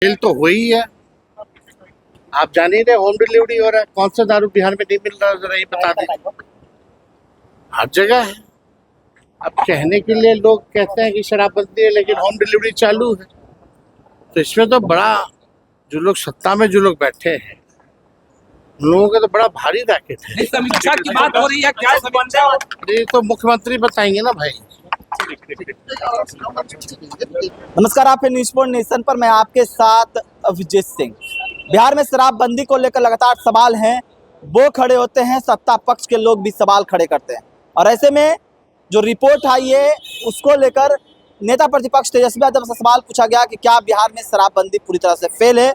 Fail तो हुई है। आप जान ही रहे, होम डिलीवरी हो रहा है। कौन सा दारू बिहार में नहीं मिल रहा, जरा ये बता दें। हर जगह है। अब कहने के लिए लोग कहते हैं कि शराबबंदी है, लेकिन होम डिलीवरी चालू है। तो इसमें तो बड़ा, जो लोग सत्ता में जो लोग बैठे हैं, उन लोगों का तो बड़ा भारी रैकेट है। समीक्षा की बात हो रही है, क्या समीक्षा? ये तो मुख्यमंत्री बताएंगे ना भाई। नमस्कार, आप न्यूज़ पोर्ट नेशन पर मैं आपके साथ अभिजीत सिंह। बिहार में शराबबंदी को लेकर लगातार सवाल हैं, वो खड़े होते हैं, सत्ता पक्ष के लोग भी सवाल खड़े करते हैं। और ऐसे में जो रिपोर्ट आई है उसको लेकर नेता प्रतिपक्ष तेजस्वी यादव से सवाल पूछा गया कि क्या बिहार में शराबबंदी पूरी तरह से फेल है।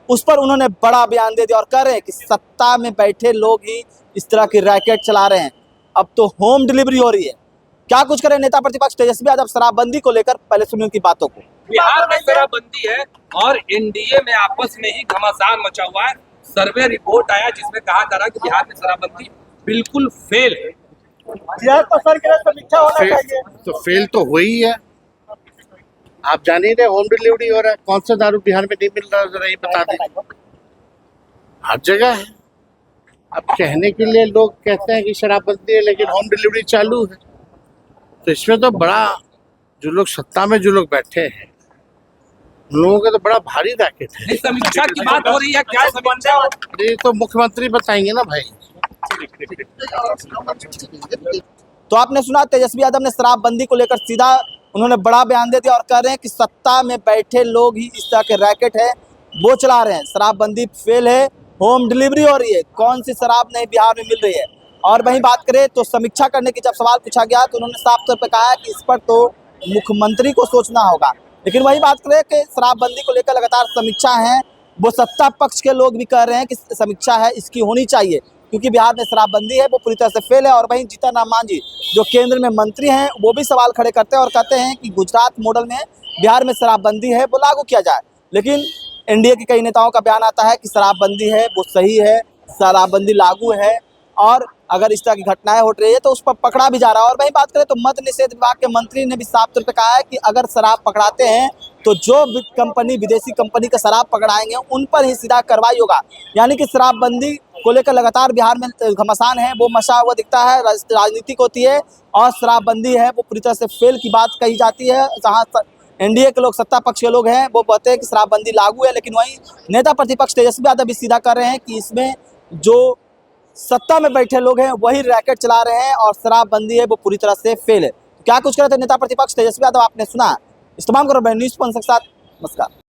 उस पर उन्होंने बड़ा बयान दे दिया और कह रहे हैं कि सत्ता में बैठे लोग ही इस तरह की रैकेट चला रहे हैं, अब तो होम डिलीवरी हो रही है। क्या कुछ करें नेता प्रतिपक्ष तेजस्वी यादव शराबबंदी को लेकर, पहले सुनिए उनकी बातों को। बिहार में शराबबंदी है और एनडीए में आपस में ही घमासान मचा हुआ है। सर्वे रिपोर्ट आया जिसमें कहा जा रहा है कि बिहार में शराबबंदी बिल्कुल फेल है। तो सर की समीक्षा होना चाहिए। तो फेल तो हुई है। आप जान ही रहे, होम डिलीवरी हो रहा है। कौन सा दारू बिहार में नहीं मिल रहा, जरा ये बता दें। हर जगह है। अब कहने के लिए लोग कहते हैं कि शराबबंदी है, लेकिन होम डिलीवरी चालू है। तो इसमें तो बड़ा, जो लोग सत्ता में जो लोग बैठे हैं, उन लोगों का तो बड़ा भारी रैकेट है। समीक्षा की बात हो रही है, क्या समीक्षा? ये तो मुख्यमंत्री बताएंगे ना भाई। तो आपने सुना, तेजस्वी यादव ने शराबबंदी को लेकर सीधा उन्होंने बड़ा बयान दे दिया और कह रहे हैं कि सत्ता में बैठे लोग ही इस तरह के रैकेट है वो चला रहे हैं। शराबबंदी फेल है, होम डिलीवरी हो रही है, कौन सी शराब नहीं बिहार में मिल रही है। और वहीं बात करें तो समीक्षा करने की जब सवाल पूछा गया तो उन्होंने साफ तौर पर कहा है कि इस पर तो मुख्यमंत्री को सोचना होगा। लेकिन वही बात करें कि शराबबंदी को लेकर लगातार समीक्षा है, वो सत्ता पक्ष के लोग भी कह रहे हैं कि समीक्षा है इसकी होनी चाहिए, क्योंकि बिहार में शराबबंदी है वो पूरी तरह से फेल है। और वहीं जीतन राम मांझी जो केंद्र में मंत्री हैं वो भी सवाल खड़े करते हैं और कहते हैं कि गुजरात मॉडल में बिहार में शराबबंदी है वो लागू किया जाए। लेकिन एनडीए के कई नेताओं का बयान आता है कि शराबबंदी है वो सही है, शराबबंदी लागू है, और अगर इस तरह की घटनाएं हो रही है तो उस पर पकड़ा भी जा रहा है। और वहीं बात करें तो मद्य निषेध विभाग के मंत्री ने भी साफ तौर पर कहा है कि अगर शराब पकड़ाते हैं तो जो कंपनी विदेशी कंपनी का शराब पकड़ाएंगे उन पर ही सीधा कार्रवाई होगा। यानी कि शराबबंदी को लेकर लगातार बिहार में घमासान है वो मचा हुआ दिखता है, राजनीतिक होती है और शराबबंदी है वो पूरी तरह से फेल की बात कही जाती है। जहाँ एनडीए के लोग, सत्ता पक्ष के लोग हैं, वो कहते हैं कि शराबबंदी लागू है, लेकिन वहीं नेता प्रतिपक्ष तेजस्वी यादव भी सीधा कर रहे हैं कि इसमें जो सत्ता में बैठे लोग हैं वही रैकेट चला रहे हैं और शराबबंदी है वो पूरी तरह से फेल है। क्या कुछ कर रहे थे नेता प्रतिपक्ष तेजस्वी यादव, आपने सुना। इस तमाम को न्यूज़ के साथ नमस्कार।